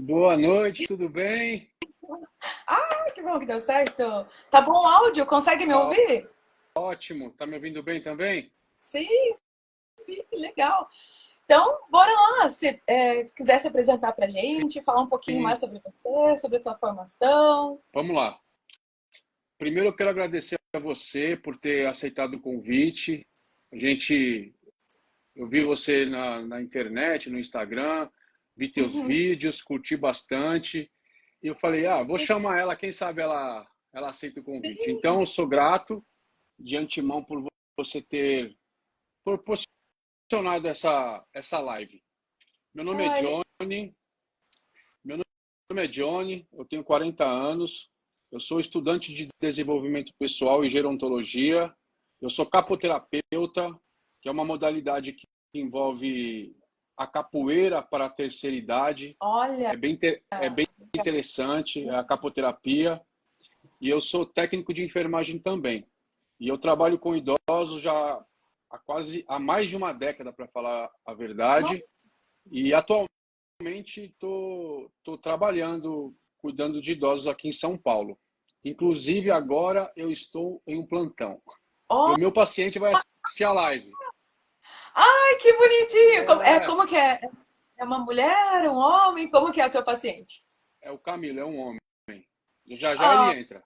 Boa noite, tudo bem? Ah, que bom que deu certo. Tá bom o áudio? Consegue me Tá ouvir? ótimo. Tá me ouvindo bem também? Sim, sim, legal. Então, bora lá. Se quiser se apresentar pra gente, falar um pouquinho mais Sim, sobre você, sobre a tua formação. vamos lá. Primeiro eu quero agradecer a você por ter aceitado o convite. A gente, eu vi você na internet, no Instagram, vi teus Uhum, vídeos, curti bastante. E eu falei, vou chamar ela, quem sabe ela aceita o convite. Então, sim. eu sou grato de antemão por você ter proporcionado essa live. Meu nome é Ai, Johnny. Meu nome é Johnny, eu tenho 40 anos, eu sou estudante de desenvolvimento pessoal e gerontologia, eu sou capoterapeuta, que é uma modalidade que envolve a capoeira para a terceira idade, olha. é bem interessante, é a capoterapia, e eu sou técnico de enfermagem também. E eu trabalho com idosos já há mais de uma década, para falar a verdade, Nossa. e atualmente estou trabalhando, cuidando de idosos aqui em São Paulo. Inclusive, agora eu estou em um plantão. E Oh, o meu paciente vai assistir a live. ai, que bonitinho. É, Como que é? É uma mulher, um homem? Como que é o teu paciente? é o Camilo, é um homem. Já já ele Ah, entra.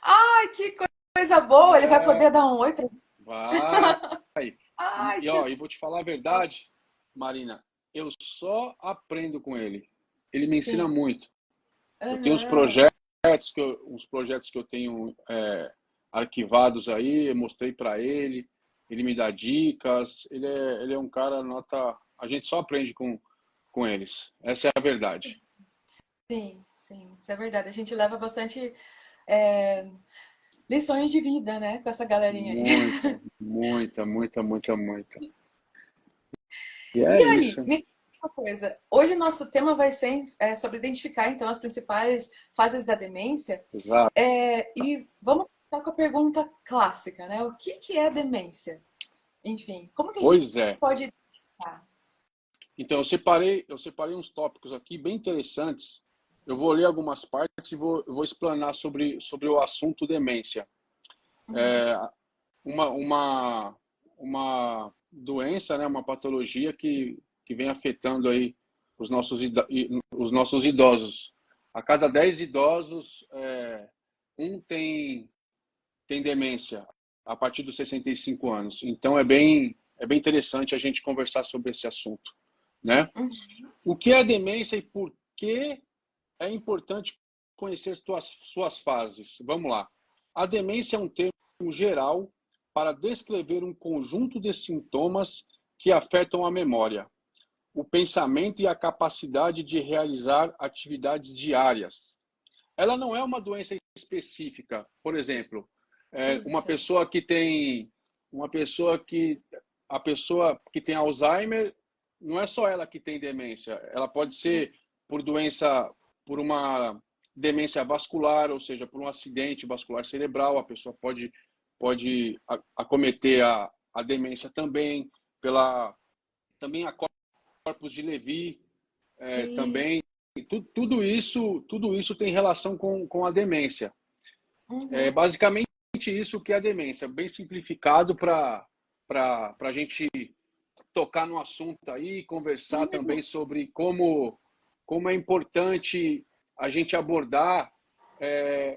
ai, que coisa boa. Ele vai É, poder dar um oi pra mim. vai. Ai, E vou te falar a verdade, Marina, eu só aprendo com ele. Ele me ensina sim. muito. Eu tenho Aham. uns projetos que eu tenho arquivados aí, eu mostrei para ele, ele me dá dicas, ele é um cara nota, a gente só aprende com eles. Essa é a verdade. Sim, sim, isso é verdade. A gente leva bastante é, lições de vida, né, com essa galerinha aí. Muita, muita, muita, muita, muita. E E é aí, isso. me diz uma coisa. Hoje o nosso tema vai ser sobre identificar, então, as principais fases da demência. Exato. E vamos começar com a pergunta clássica, né? O que que é demência? Enfim, como que a gente Pois é. pode identificar? Então, eu separei uns tópicos aqui bem interessantes. Eu vou ler algumas partes e vou explanar sobre o assunto demência. Uhum. uma, uma, uma doença, né, uma patologia que vem afetando aí os nossos idosos. A cada 10 idosos, um tem demência a partir dos 65 anos. Então é bem interessante a gente conversar sobre esse assunto, né? Uhum. O que é demência e por que é importante conhecer suas fases? Vamos lá. A demência é um termo geral para descrever um conjunto de sintomas que afetam a memória, o pensamento e a capacidade de realizar atividades diárias. Ela não é uma doença específica. Por exemplo, uma Isso. pessoa que tem uma pessoa que a pessoa que tem Alzheimer, não é só ela que tem demência. Ela pode ser por doença, por uma demência vascular, ou seja, por um acidente vascular cerebral, a pessoa pode acometer a demência também, pela também a corpus de Levy, Sim. também. Tudo isso tem relação com a demência. É Uhum. basicamente isso que é a demência, bem simplificado para a gente tocar no assunto aí, conversar também sobre como é importante a gente abordar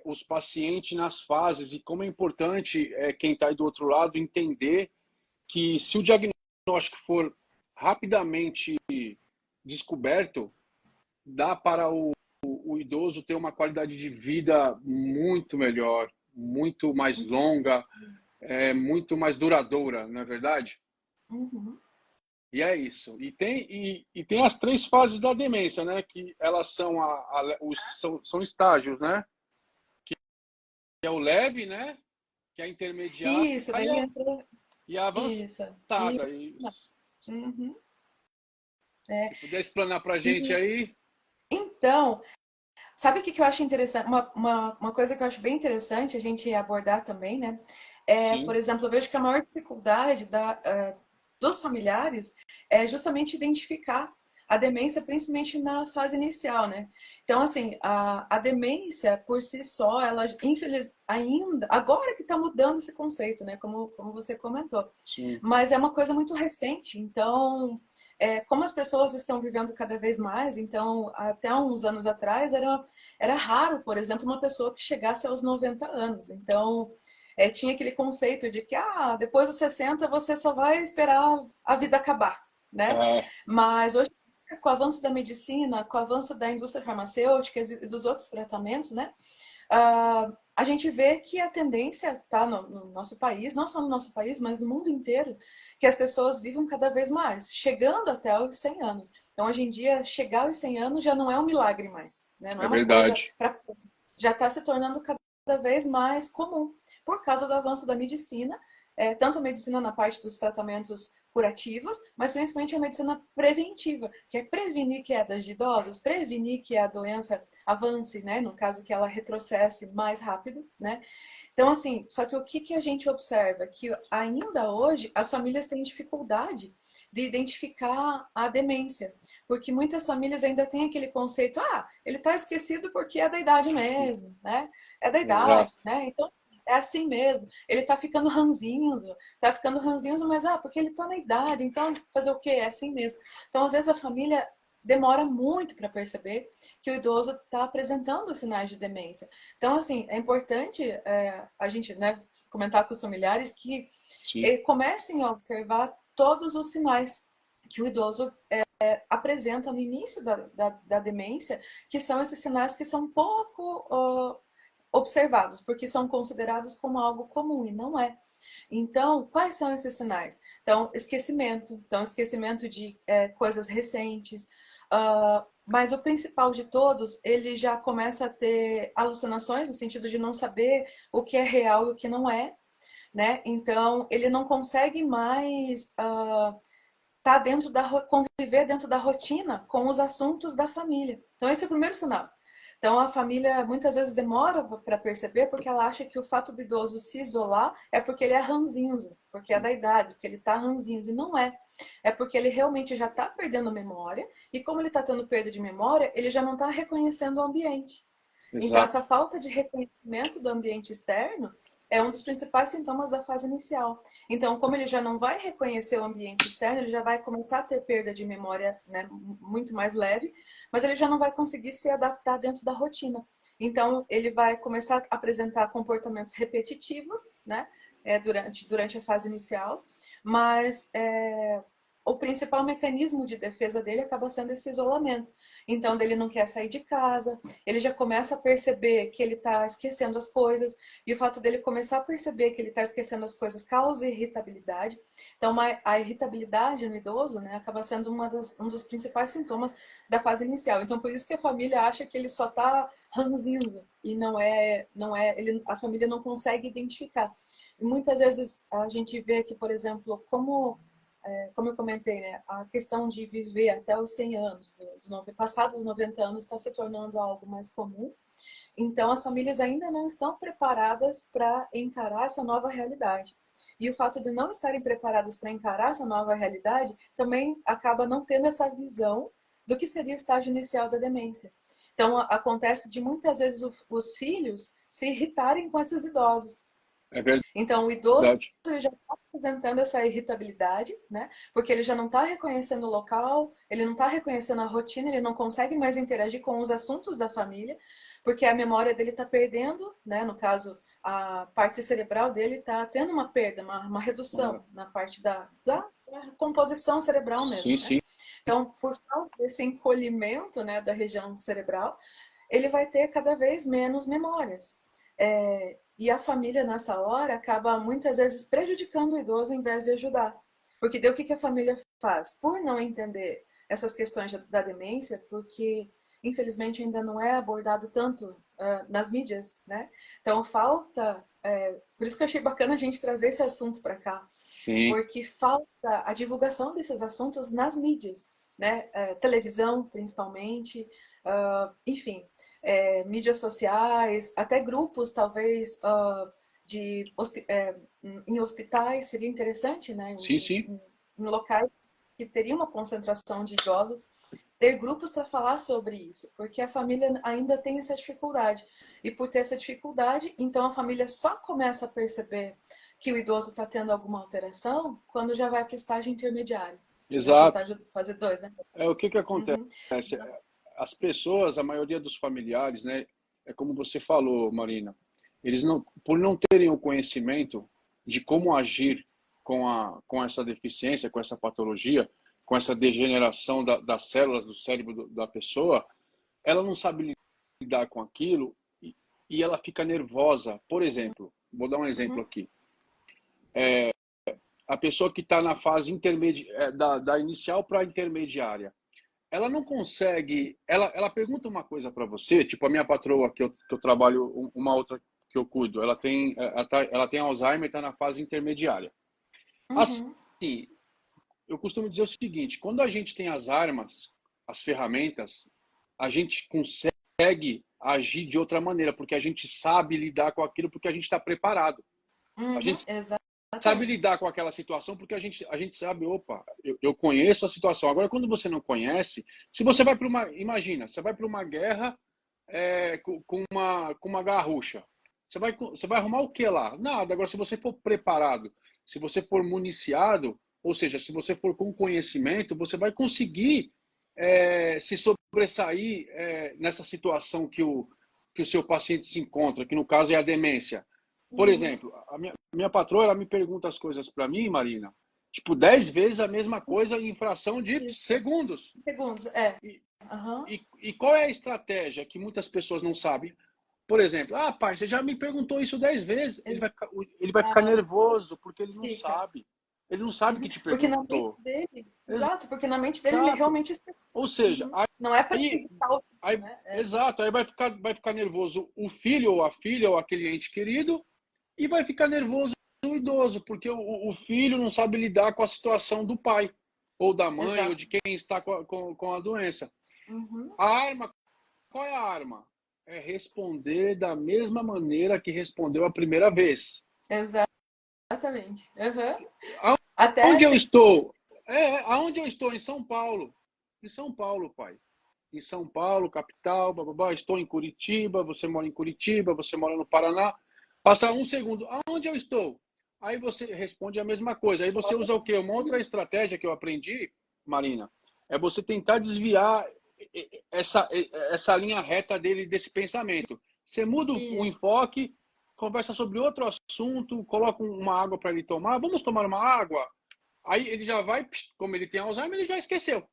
os pacientes nas fases e como é importante quem está aí do outro lado entender que se o diagnóstico for rapidamente descoberto, dá para o idoso ter uma qualidade de vida muito melhor, muito mais longa, muito mais duradoura, não é verdade? Uhum. E é isso. E tem as três fases da demência, né? Que elas são, são estágios, né? Que é o leve, né? Que é a intermediária Isso, daí entra. e a Isso. avançada. Isso. Uhum. É. Se puder explanar para a gente E aí. então, sabe o que que eu acho interessante? Uma coisa que eu acho bem interessante a gente abordar também, né? Por Sim, exemplo, eu vejo que a maior dificuldade dos familiares é justamente identificar a demência principalmente na fase inicial, né? Então, assim, a demência por si só, ela, infeliz, ainda, agora que está mudando esse conceito, né? Como você comentou. Sim. Mas é uma coisa muito recente, então, como as pessoas estão vivendo cada vez mais, então, até uns anos atrás, era raro, por exemplo, uma pessoa que chegasse aos 90 anos. Então, tinha aquele conceito de que, depois dos 60 você só vai esperar a vida acabar, né? É, Mas hoje, com o avanço da medicina, com o avanço da indústria farmacêutica e dos outros tratamentos, né? A gente vê que a tendência está no nosso país, não só no nosso país, mas no mundo inteiro, que as pessoas vivam cada vez mais, chegando até os 100 anos. Então, hoje em dia, chegar aos 100 anos já não é um milagre mais, né? Não é é uma coisa... verdade. Já está se tornando cada vez mais comum, por causa do avanço da medicina, tanto a medicina na parte dos tratamentos curativos, mas principalmente a medicina preventiva, que é prevenir quedas de idosos, prevenir que a doença avance, né? No caso que ela retrocesse mais rápido, né? Então, assim, só que o que a gente observa? Que ainda hoje as famílias têm dificuldade de identificar a demência, porque muitas famílias ainda têm aquele conceito, ele está esquecido porque é da idade mesmo, né? É da idade, Exato. né? Então, é assim mesmo. Ele tá ficando ranzinhoso, mas porque ele tá na idade, então fazer o quê? É assim mesmo. Então, às vezes a família demora muito para perceber que o idoso está apresentando os sinais de demência. Então, assim, é importante a gente, né, comentar com os familiares que Sim. comecem a observar todos os sinais que o idoso apresenta no início da demência, que são esses sinais que são pouco observados, porque são considerados como algo comum, e não é. Então, quais são esses sinais? Então, esquecimento de coisas recentes, mas o principal de todos, ele já começa a ter alucinações, no sentido de não saber o que é real e o que não é, né? Então, ele não consegue mais conviver dentro da rotina com os assuntos da família. Então, esse é o primeiro sinal. Então, a família muitas vezes demora para perceber porque ela acha que o fato do idoso se isolar é porque ele é ranzinza, porque é da idade, porque ele está ranzinza. E não é. É porque ele realmente já está perdendo memória e como ele está tendo perda de memória, ele já não está reconhecendo o ambiente. Então, Exato. essa falta de reconhecimento do ambiente externo é um dos principais sintomas da fase inicial. Então, como ele já não vai reconhecer o ambiente externo, ele já vai começar a ter perda de memória, né, muito mais leve, mas ele já não vai conseguir se adaptar dentro da rotina. Então, ele vai começar a apresentar comportamentos repetitivos, né, durante a fase inicial, mas o principal mecanismo de defesa dele acaba sendo esse isolamento. Então, ele não quer sair de casa, ele já começa a perceber que ele está esquecendo as coisas, e o fato dele começar a perceber que ele está esquecendo as coisas causa irritabilidade. Então, a irritabilidade no idoso, né, acaba sendo um dos principais sintomas da fase inicial. Então, por isso que a família acha que ele só está ranzinza, e a família não consegue identificar. E muitas vezes a gente vê que, por exemplo, como eu comentei, né, a questão de viver até os 100 anos, passados os 90 anos, está se tornando algo mais comum. Então, as famílias ainda não estão preparadas para encarar essa nova realidade. E o fato de não estarem preparadas para encarar essa nova realidade também acaba não tendo essa visão do que seria o estágio inicial da demência. Então, acontece de muitas vezes os filhos se irritarem com esses idosos. É Então, o idoso verdade. ele já está apresentando essa irritabilidade, né? Porque ele já não está reconhecendo o local, ele não está reconhecendo a rotina, ele não consegue mais interagir com os assuntos da família, porque a memória dele está perdendo, né? No caso, a parte cerebral dele está tendo uma perda, uma redução na parte da composição cerebral Sim, mesmo, né? sim. Então, por causa desse encolhimento, né, da região cerebral, ele vai ter cada vez menos memórias. E a família, nessa hora, acaba muitas vezes prejudicando o idoso em vez de ajudar. Porque daí o que a família faz? Por não entender essas questões da demência, porque infelizmente ainda não é abordado tanto nas mídias, né? Então falta. Por isso que eu achei bacana a gente trazer esse assunto para cá, Sim. porque falta a divulgação desses assuntos nas mídias, né? Televisão, principalmente, enfim, mídias sociais, até grupos, talvez, em hospitais, seria interessante, né? Sim, sim. Em locais que teria uma concentração de idosos, ter grupos para falar sobre isso, porque a família ainda tem essa dificuldade. E por ter essa dificuldade, então a família só começa a perceber que o idoso está tendo alguma alteração quando já vai para o estágio intermediário. Já para o Exato. estágio fase 2, né? O que que acontece? Uhum. As pessoas, a maioria dos familiares, né, é como você falou, Marina, eles não, por não terem o conhecimento de como agir com essa deficiência, com essa patologia, com essa degeneração das células do cérebro da pessoa, ela não sabe lidar com aquilo e ela fica nervosa. Por exemplo, vou dar um exemplo Uhum. aqui. A pessoa que está na fase da inicial para a intermediária, ela não consegue. Ela pergunta uma coisa para você, tipo a minha patroa, que eu trabalho, uma outra que eu cuido, ela tem Alzheimer e está na fase intermediária. Uhum. Assim, eu costumo dizer o seguinte: quando a gente tem as armas, as ferramentas, a gente consegue agir de outra maneira, porque a gente sabe lidar com aquilo, porque a gente está preparado. A Uhum. gente sabe Exatamente. lidar com aquela situação porque a gente sabe, opa, eu conheço a situação. Agora, quando você não conhece, se você vai para uma, imagina, você vai para uma guerra com uma garrucha, você vai arrumar o que lá? Nada. Agora, se você for preparado, se você for municiado, ou seja, se você for com conhecimento, você vai conseguir se sobressair nessa situação que o seu paciente se encontra, que no caso é a demência. Por Uhum. exemplo, a minha patroa, ela me pergunta as coisas para mim, Marina, tipo 10 vezes a mesma coisa em fração de Isso. segundos. Segundos, é. E, Uhum. e qual é a estratégia que muitas pessoas não sabem? Por exemplo, pai, você já me perguntou isso 10 vezes. Ele vai ficar Exato. nervoso porque ele não Fica. sabe. Ele não sabe Uhum. que te Porque na mente perguntou. dele, exato, porque na mente dele ele Exato. realmente esqueceu. Ou seja, Uhum. Não é para aí, evitar o filho, né? exato, aí vai ficar nervoso o filho ou a filha ou aquele ente querido e vai ficar nervoso o idoso, porque o filho não sabe lidar com a situação do pai, ou da mãe, ou Exato. de quem está com a doença. Uhum. A arma, qual é a arma? É responder da mesma maneira que respondeu a primeira vez. Exatamente. Uhum. Até Aonde eu estou? Aonde eu estou? Em São Paulo. Em São Paulo, pai. Em São Paulo, capital, bababá. Estou em Curitiba, você mora em Curitiba, você mora no Paraná. Passa um segundo. Aonde eu estou? Aí você responde a mesma coisa. Aí você usa o quê? Uma outra estratégia que eu aprendi, Marina, é você tentar desviar essa linha reta dele, desse pensamento. Você muda o e enfoque, conversa sobre outro assunto, coloca uma água para ele tomar. Vamos tomar uma água? Aí ele já vai, como ele tem Alzheimer, ele já esqueceu.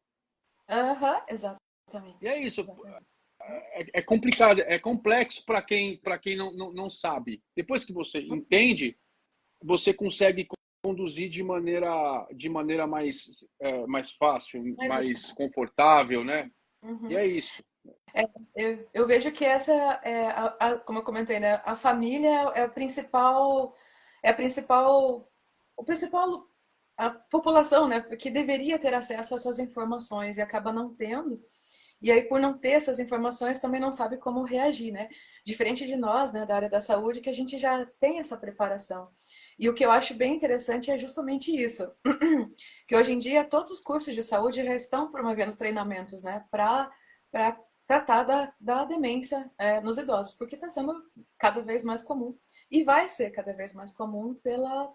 uhum. E Exatamente. é isso. Exatamente. É complicado, é complexo para quem não sabe. Depois que você entende, você consegue conduzir de maneira mais fácil, Mas mais confortável, né? E uhum. é isso. Eu vejo que essa é como eu comentei, né? A família é a principal, o principal a população, né? Que deveria ter acesso a essas informações e acaba não tendo. E aí, por não ter essas informações, também não sabe como reagir, né? Diferente de nós, né, da área da saúde, que a gente já tem essa preparação. E o que eu acho bem interessante é justamente isso, que hoje em dia todos os cursos de saúde já estão promovendo treinamentos, né, para tratar da demência nos idosos, porque está sendo cada vez mais comum e vai ser cada vez mais comum pela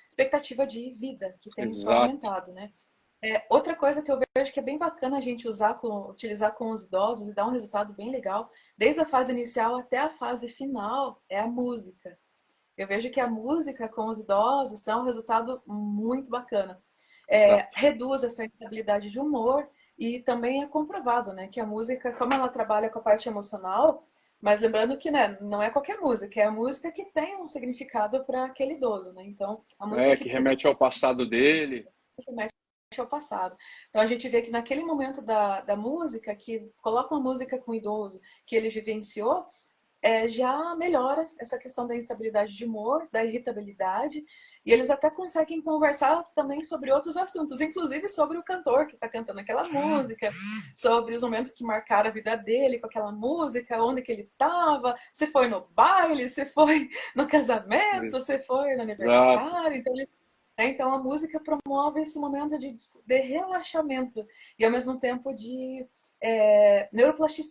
expectativa de vida que tem só Exato. aumentado, né? Outra coisa que eu vejo que é bem bacana a gente utilizar com os idosos e dar um resultado bem legal, desde a fase inicial até a fase final, é a música. Eu vejo que a música com os idosos dá um resultado muito bacana. Exato. Reduz essa instabilidade de humor e também é comprovado, né, que a música, como ela trabalha com a parte emocional, mas lembrando que, né, não é qualquer música, é a música que tem um significado para aquele idoso, né? Então, a música Que que remete ao passado dele. remete ao passado. Então a gente vê que naquele momento da música, que coloca uma música com o idoso que ele vivenciou, já melhora essa questão da instabilidade de humor, da irritabilidade, e eles até conseguem conversar também sobre outros assuntos, inclusive sobre o cantor que está cantando aquela música, sobre os momentos que marcaram a vida dele com aquela música, onde que ele estava, se foi no baile, se foi no casamento, se foi no Exato. aniversário. Então Então, a música promove esse momento de relaxamento e, ao mesmo tempo, de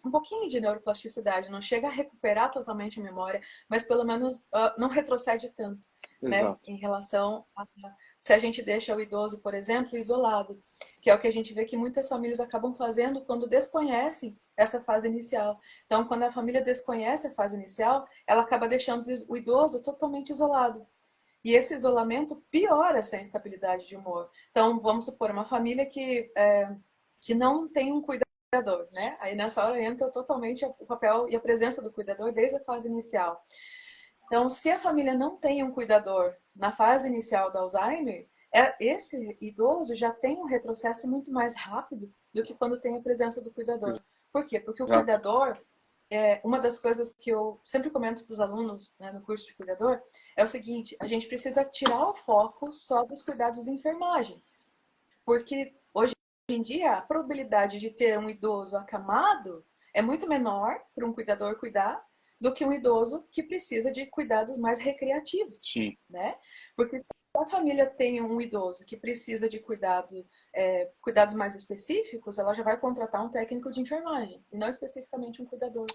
um pouquinho de neuroplasticidade. Não chega a recuperar totalmente a memória, mas, pelo menos, não retrocede tanto, né? Exato. Em relação a se a gente deixa o idoso, por exemplo, isolado, que é o que a gente vê que muitas famílias acabam fazendo quando desconhecem essa fase inicial. Então, quando a família desconhece a fase inicial, ela acaba deixando o idoso totalmente isolado. E esse isolamento piora essa instabilidade de humor. Então, vamos supor, uma família que não tem um cuidador, né? Aí nessa hora entra totalmente o papel e a presença do cuidador desde a fase inicial. Então, se a família não tem um cuidador na fase inicial do Alzheimer, esse idoso já tem um retrocesso muito mais rápido do que quando tem a presença do cuidador. Por quê? Porque o Exato. cuidador, uma das coisas que eu sempre comento para os alunos, né, no curso de cuidador é o seguinte: a gente precisa tirar o foco só dos cuidados de enfermagem, porque hoje em dia a probabilidade de ter um idoso acamado é muito menor para um cuidador cuidar do que um idoso que precisa de cuidados mais recreativos, Sim. né? Porque se a família tem um idoso que precisa de cuidados mais específicos, ela já vai contratar um técnico de enfermagem, e não especificamente um cuidador.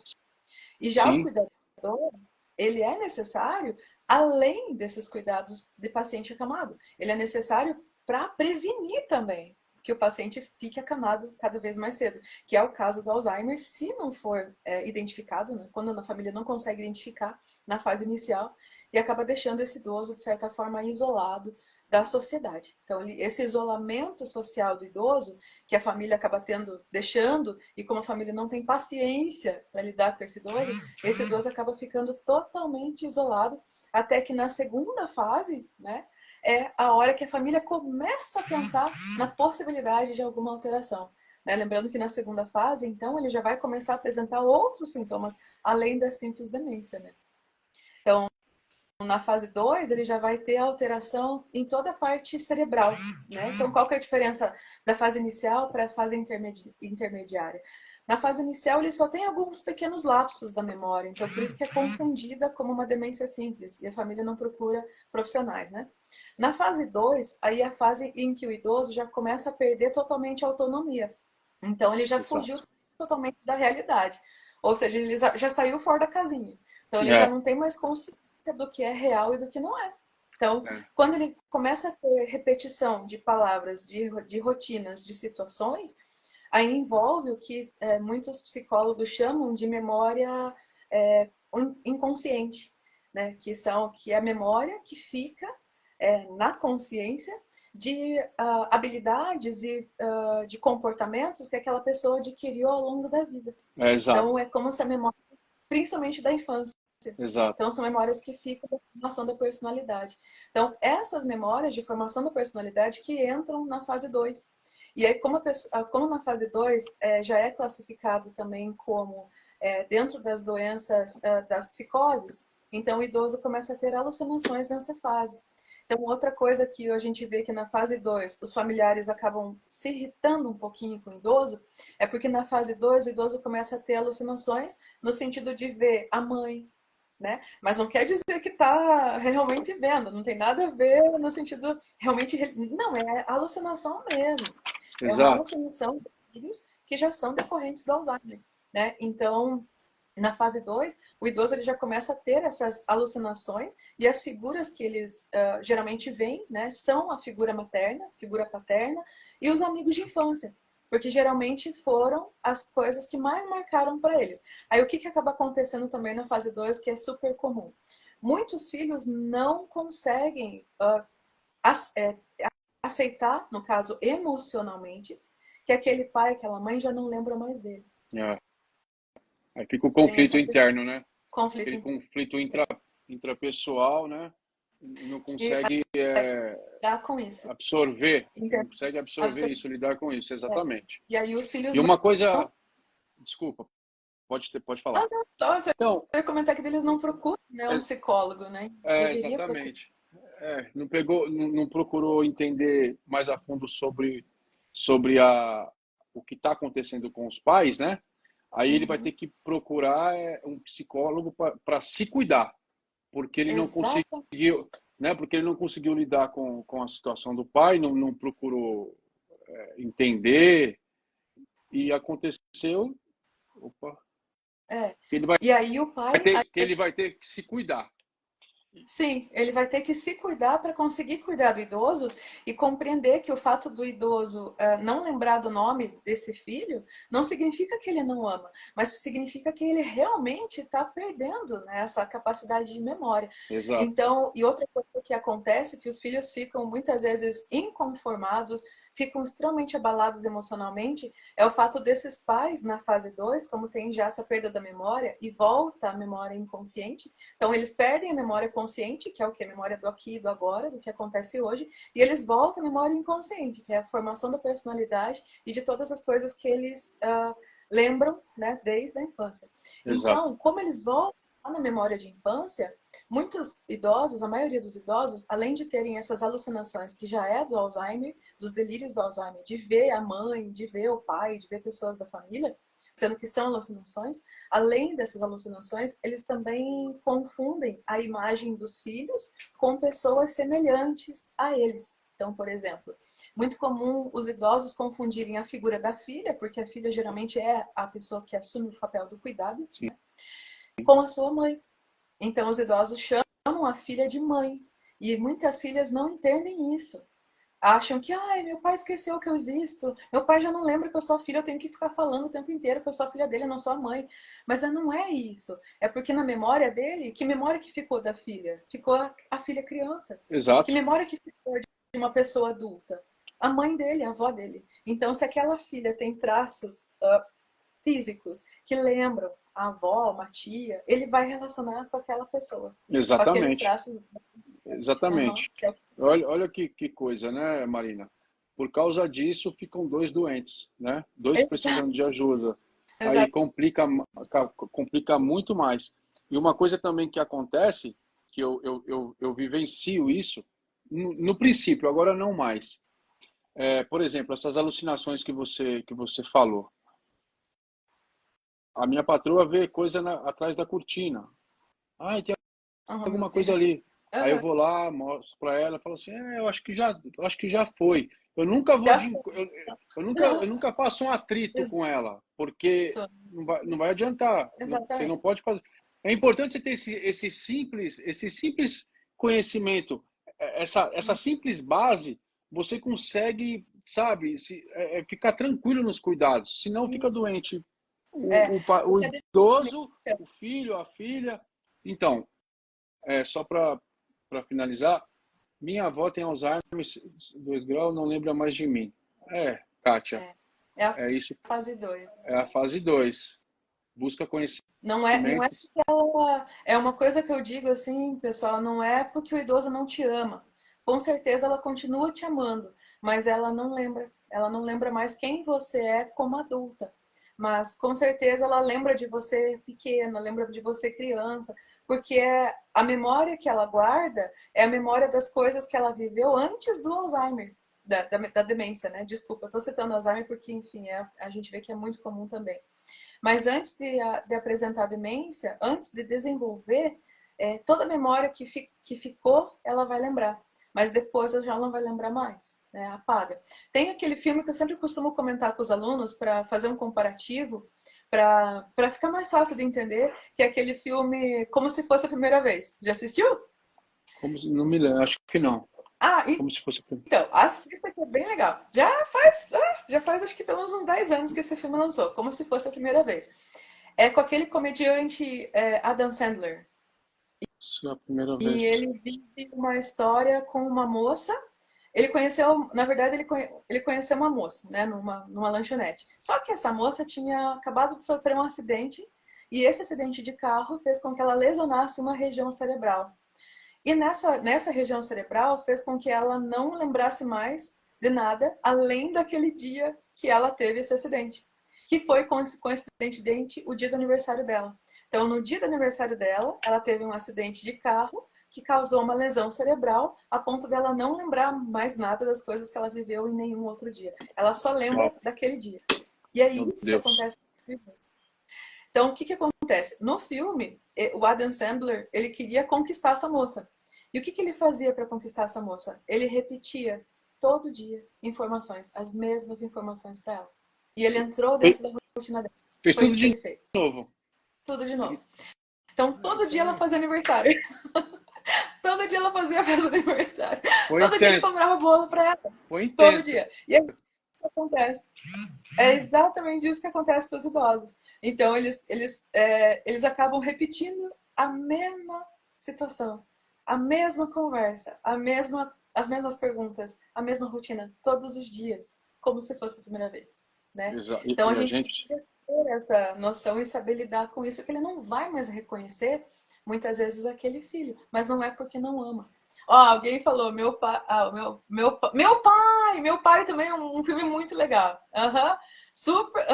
E já o Sim. cuidador, ele é necessário além desses cuidados de paciente acamado. Ele é necessário para prevenir também que o paciente fique acamado cada vez mais cedo, que é o caso do Alzheimer, se não for identificado, né? Quando a família não consegue identificar na fase inicial e acaba deixando esse idoso, de certa forma, isolado da sociedade. Então, esse isolamento social do idoso, que a família acaba deixando, e como a família não tem paciência para lidar com esse idoso acaba ficando totalmente isolado, até que na segunda fase, né, é a hora que a família começa a pensar na possibilidade de alguma alteração. Né? Lembrando que na segunda fase, então, ele já vai começar a apresentar outros sintomas, além da simples demência. Né? Então, na fase 2, ele já vai ter alteração em toda a parte cerebral. Né? Então, qual que é a diferença da fase inicial para a fase intermediária? Na fase inicial, ele só tem alguns pequenos lapsos da memória, então por isso que é confundida como uma demência simples, e a família não procura profissionais, né? Na fase 2, aí é a fase em que o idoso já começa a perder totalmente a autonomia. Então, ele já fugiu Exato. totalmente da realidade. Ou seja, ele já saiu fora da casinha. Então, ele já É. não tem mais consciência do que é real e do que não é. Então, É. quando ele começa a ter repetição de palavras, de rotinas, de situações, aí envolve o que muitos psicólogos chamam de memória inconsciente, né? Que é a memória que fica na consciência de habilidades e de comportamentos que aquela pessoa adquiriu ao longo da vida. É, exato. Então, é como se a memória, principalmente da infância. Exato. Então, são memórias que ficam da formação da personalidade. Então, essas memórias de formação da personalidade que entram na fase 2. E aí, como na fase 2 já é classificado também como dentro das doenças das psicoses, então o idoso começa a ter alucinações nessa fase. Então, outra coisa que a gente vê que na fase 2 os familiares acabam se irritando um pouquinho com o idoso, é porque na fase 2 o idoso começa a ter alucinações no sentido de ver a mãe, né? Mas não quer dizer que está realmente vendo, não tem nada a ver no sentido realmente. Não, é alucinação mesmo. É uma Exato. alucinação de filhos que já são decorrentes do Alzheimer, né? Então, na fase 2, o idoso ele já começa a ter essas alucinações e as figuras que eles geralmente veem, né, são a figura materna, figura paterna e os amigos de infância, porque geralmente foram as coisas que mais marcaram para eles. Aí o que acaba acontecendo também na fase 2, que é super comum? Muitos filhos não conseguem aceitar, no caso emocionalmente, que aquele pai, aquela mãe já não lembra mais dele. É. Aí fica o Tem conflito essa interno, né? conflito Aquele interno. conflito intrapessoal, né? E não Que consegue dá com isso. absorver, não Então, consegue absorver absor- isso, lidar com isso, exatamente. E aí os filhos E não. uma coisa, desculpa, pode falar. Ah, não, só você Então, vai comentar que eles não procuram, né, um psicólogo, né? Deveria procurar. exatamente. Não pegou, não procurou entender mais a fundo sobre o que está acontecendo com os pais, né? Aí ele vai ter Uhum. que procurar um psicólogo para se cuidar, porque ele não Exato. conseguiu, né? Porque ele não conseguiu lidar com a situação do pai, não procurou entender, e aconteceu, opa, É. que ele vai E aí o pai, que ele vai ter que se cuidar. sim, ele vai ter que se cuidar para conseguir cuidar do idoso e compreender que o fato do idoso não lembrar do nome desse filho não significa que ele não ama, mas significa que ele realmente está perdendo, né, essa capacidade de memória. Exato. Então, e outra coisa que acontece é que os filhos ficam muitas vezes inconformados, ficam extremamente abalados emocionalmente, é o fato desses pais na fase 2, como tem já essa perda da memória e volta a memória inconsciente, então eles perdem a memória consciente, que é o que? A memória do aqui e do agora, do que acontece hoje, e eles voltam à memória inconsciente, que é a formação da personalidade e de todas as coisas que eles lembram, né, desde a infância. Exato. Então, como eles voltam na memória de infância, muitos idosos, a maioria dos idosos, além de terem essas alucinações que já é do Alzheimer, dos delírios do Alzheimer, de ver a mãe, de ver o pai, de ver pessoas da família, sendo que são alucinações, além dessas alucinações, eles também confundem a imagem dos filhos com pessoas semelhantes a eles. Então, por exemplo, muito comum os idosos confundirem a figura da filha, porque a filha geralmente é a pessoa que assume o papel do cuidado, né, com a sua mãe. Então, os idosos chamam a filha de mãe. E muitas filhas não entendem isso. Acham que, ai, meu pai esqueceu que eu existo, meu pai já não lembra que eu sou a filha, eu tenho que ficar falando o tempo inteiro que eu sou a filha dele, eu não sou a mãe. Mas não é isso. É porque na memória dele, que memória que ficou da filha? Ficou a filha criança. Que Exato. memória que ficou de uma pessoa adulta? A mãe dele, a avó dele. Então, se aquela filha tem traços físicos que lembram a avó, uma tia, ele vai relacionar com aquela pessoa, com aqueles Exatamente. traços. Uhum, Exatamente. Olha que coisa, né, Marina? Por causa disso, ficam dois doentes, né? Dois precisando de ajuda. Aí exato. complica muito mais. E uma coisa também que acontece, que eu vivencio isso, no princípio, agora não mais. Por exemplo, essas alucinações que você falou. A minha patroa vê coisa atrás da cortina. Ah, tem Oh, meu alguma coisa Deus. ali. Aí eu Uhum. vou lá, mostro para ela, falo assim, eu acho que já foi. Eu nunca vou Já de, foi. eu nunca faço um atrito com ela, porque Exato. não vai adiantar. Você não Exatamente. pode fazer. É importante você ter esse simples conhecimento, essa simples base, você consegue, sabe, ficar tranquilo nos cuidados. Senão fica doente É, o porque a idoso, demência, o filho, a filha. Então, só para finalizar, minha avó tem Alzheimer 2 graus, não lembra mais de mim. Kátia, é, é a é isso, fase 2. é a fase 2. Busca Não é conhecimentos. porque ela, é uma coisa que eu digo assim, pessoal, não é porque o idoso não te ama. Com certeza ela continua te amando, mas ela não lembra. Ela não lembra mais quem você é como adulta. Mas com certeza ela lembra de você pequena, lembra de você criança, porque a memória que ela guarda é a memória das coisas que ela viveu antes do Alzheimer, da demência, né? Desculpa, eu tô citando Alzheimer porque, enfim, a gente vê que é muito comum também. Mas antes de apresentar demência, antes de desenvolver, toda a memória que ficou, ela vai lembrar. Mas depois ela já não vai lembrar mais, né? Apaga. Tem aquele filme que eu sempre costumo comentar com os alunos para fazer um comparativo, para ficar mais fácil de entender, que é aquele filme Como se fosse a primeira vez. Já assistiu? Não me lembro, acho que não. Ah, Como se fosse. então, assista que é bem legal. Já faz acho que pelo menos uns 10 anos que esse filme lançou, como se fosse a primeira vez. É com aquele comediante Adam Sandler. Isso é a primeira E vez. ele vive uma história com uma moça. Ele conheceu, na verdade, ele conheceu uma moça, né, numa lanchonete. Só que essa moça tinha acabado de sofrer um acidente, e esse acidente de carro fez com que ela lesionasse uma região cerebral. E nessa região cerebral fez com que ela não lembrasse mais de nada, além daquele dia que ela teve esse acidente. Que foi, coincidentemente, o dia do aniversário dela. Então, no dia do aniversário dela, ela teve um acidente de carro que causou uma lesão cerebral, a ponto dela não lembrar mais nada das coisas que ela viveu em nenhum outro dia. Ela só lembra daquele dia. E é Meu isso que Deus. acontece com os filhos. Então, o que acontece? No filme, o Adam Sandler, ele queria conquistar essa moça. E o que ele fazia para conquistar essa moça? Ele repetia todo dia informações, as mesmas informações para ela. E ele entrou dentro da rotina dela. Fez Foi tudo isso que de ele fez. novo. Tudo de novo. Então, todo Isso dia ela aí fazia aniversário. Todo dia ela fazia festa de aniversário. foi Todo dia ele intenso. comprava bolo para ela. Foi Todo intenso. dia. E é isso que acontece. É exatamente isso que acontece com os idosos. Então, eles acabam repetindo a mesma situação, a mesma conversa, as mesmas perguntas, a mesma rotina, todos os dias, como se fosse a primeira vez. Né? Exato. Então, a E a gente gente. precisa ter essa noção e saber lidar com isso, que ele não vai mais reconhecer, muitas vezes, aquele filho, mas não é porque não ama. Ó, alguém falou, meu pai, meu pai também é um filme muito legal. Uhum. Super,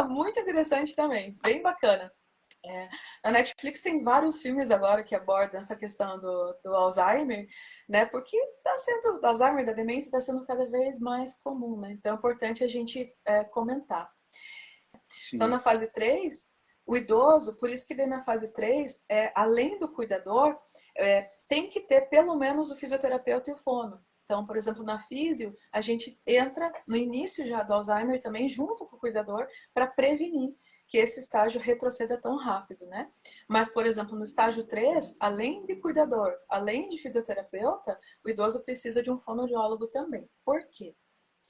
muito interessante também, bem bacana. É, na Netflix tem vários filmes agora que abordam essa questão do Alzheimer, né? Porque o Alzheimer, da demência, está sendo cada vez mais comum, né? Então é importante a gente comentar. Então, Sim. na fase 3, o idoso, por isso que daí na fase 3, além do cuidador, tem que ter pelo menos o fisioterapeuta e o fono. Então, por exemplo, na físio, a gente entra no início já do Alzheimer também, junto com o cuidador, para prevenir que esse estágio retroceda tão rápido, né? Mas, por exemplo, no estágio 3, além de cuidador, além de fisioterapeuta, o idoso precisa de um fonoaudiólogo também. Por quê?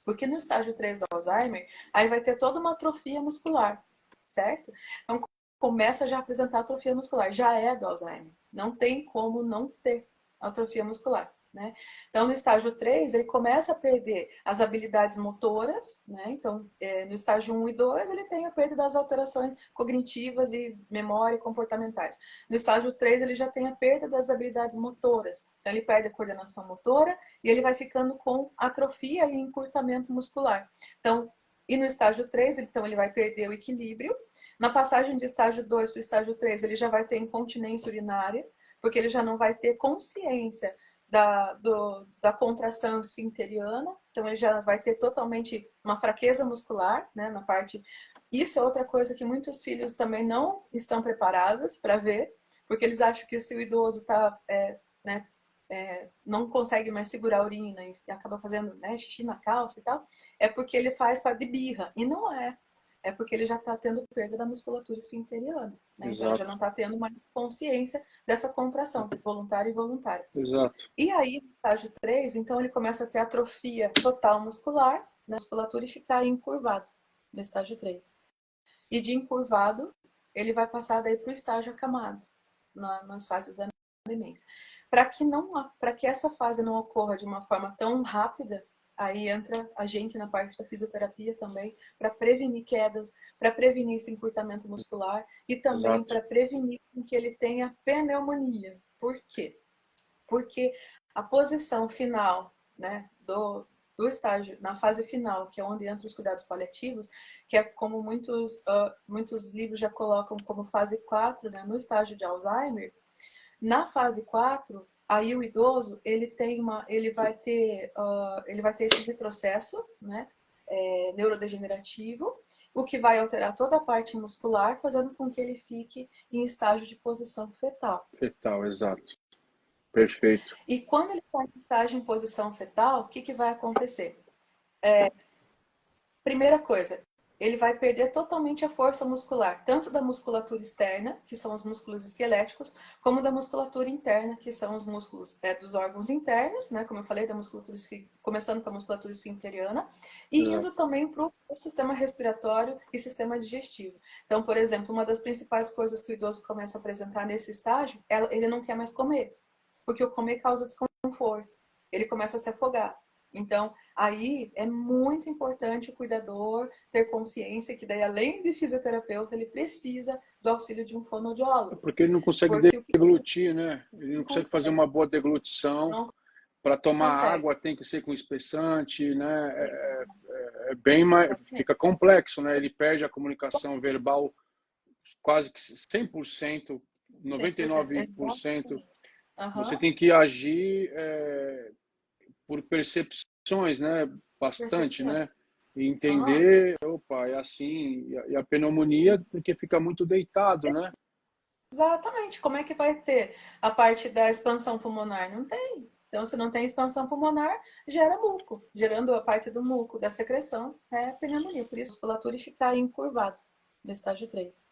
Porque no estágio 3 do Alzheimer, aí vai ter toda uma atrofia muscular, certo? Então, começa já a apresentar atrofia muscular. Já é do Alzheimer. Não tem como não ter atrofia muscular. Né? Então, no estágio 3, ele começa a perder as habilidades motoras, né? Então, no estágio 1 e 2, ele tem a perda das alterações cognitivas e memória e comportamentais. No estágio 3, ele já tem a perda das habilidades motoras. Então, ele perde a coordenação motora e ele vai ficando com atrofia e encurtamento muscular. Então, e no estágio 3, então, ele vai perder o equilíbrio. Na passagem de estágio 2 para o estágio 3, ele já vai ter incontinência urinária, porque ele já não vai ter consciência da contração esfinteriana, então ele já vai ter totalmente uma fraqueza muscular, né, na parte. Isso é outra coisa que muitos filhos também não estão preparados para ver, porque eles acham que se o idoso está, né, não consegue mais segurar a urina e acaba fazendo, né, xixi na calça e tal, é porque ele faz de birra, e não é. É porque ele já está tendo perda da musculatura esfinteriana, né? Então ele já Exato. não está tendo mais consciência dessa contração voluntária e voluntária. Exato. E aí, no estágio 3, então ele começa a ter atrofia total muscular na musculatura e ficar encurvado no estágio 3. E de encurvado, ele vai passar daí para o estágio acamado, nas fases da demência. Para que essa fase não ocorra de uma forma tão rápida, aí entra a gente na parte da fisioterapia também, para prevenir quedas, para prevenir esse encurtamento muscular e também Exato. para prevenir que ele tenha pneumonia. Por quê? Porque a posição final, né, do estágio, na fase final, que é onde entram os cuidados paliativos, que é como muitos livros já colocam como fase 4, né, no estágio de Alzheimer. Na fase 4, aí o idoso, ele vai ter esse retrocesso, né, neurodegenerativo, o que vai alterar toda a parte muscular, fazendo com que ele fique em estágio de posição fetal. Fetal, exato. Perfeito. E quando ele está em estágio em posição fetal, o que vai acontecer? Primeira coisa, ele vai perder totalmente a força muscular, tanto da musculatura externa, que são os músculos esqueléticos, como da musculatura interna, que são os músculos dos órgãos internos, né? Como eu falei, da musculatura, começando com a musculatura esfinteriana, e Exato. indo também para o sistema respiratório e sistema digestivo. Então, por exemplo, uma das principais coisas que o idoso começa a apresentar nesse estágio, ele não quer mais comer, porque o comer causa desconforto. Ele começa a se afogar. Então, aí é muito importante o cuidador ter consciência que daí, além de fisioterapeuta, ele precisa do auxílio de um É fonoaudiólogo. porque ele não consegue Porque o que deglutir, né? Ele não não consegue fazer consegue, uma boa deglutição. não Para tomar consegue. água tem que ser com espessante, né? É bem mais, Exatamente. fica complexo, né? Ele perde a comunicação verbal quase que 100%, 100%. 99%. Exatamente. Você Aham. tem que agir por percepções, né? Bastante, Percepção. né? E Aham. entender, opa, é assim. E a pneumonia, porque fica muito deitado, né? Exatamente. Como é que vai ter a parte da expansão pulmonar? Não tem. Então, se não tem expansão pulmonar, gera muco. Gerando a parte do muco, da secreção, é pneumonia. Por isso, musculatura e ficar encurvado no estágio 3.